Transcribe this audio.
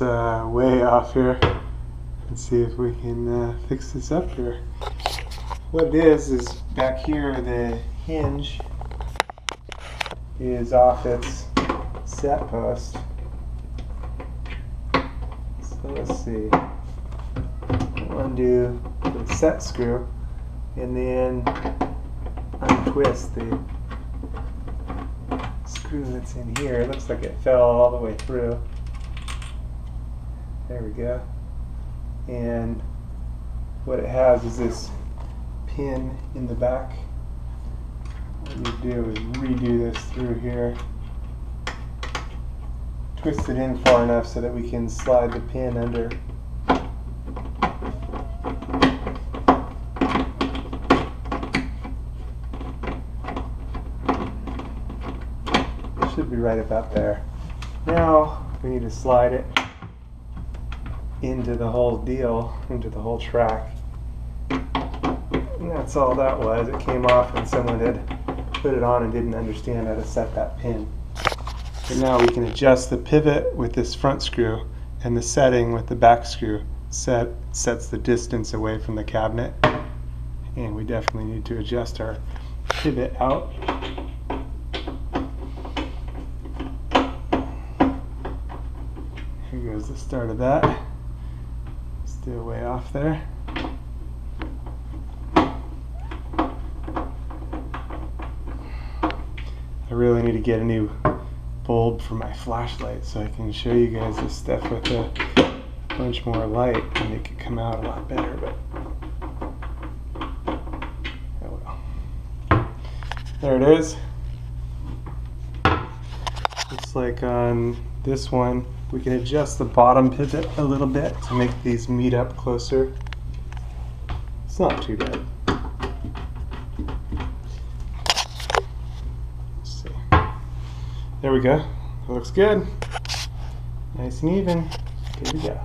it's way off here. Let's see if we can fix this up here. What it is back here the hinge is off its set post. So let's see. We'll undo the set screw and then untwist the screw that's in here. It looks like it fell all the way through. There we go. And what it has is this pin in the back. What you do is redo this through here. Twist it in far enough so that we can slide the pin under. It should be right about there. Now we need to slide it into the whole deal, into the whole track. And that's all that was. It came off and someone had put it on and didn't understand how to set that pin. But now we can adjust the pivot with this front screw, and the setting with the back screw sets the distance away from the cabinet. And we definitely need to adjust our pivot out. Here goes the start of that. Still way off there. I really need to get a new bulb for my flashlight so I can show you guys this stuff with a bunch more light and make it come out a lot better, but oh well. There it is. Looks like on this one we can adjust the bottom pivot a little bit to make these meet up closer. It's not too bad. Let's see. There we go. It looks good. Nice and even. Good to go.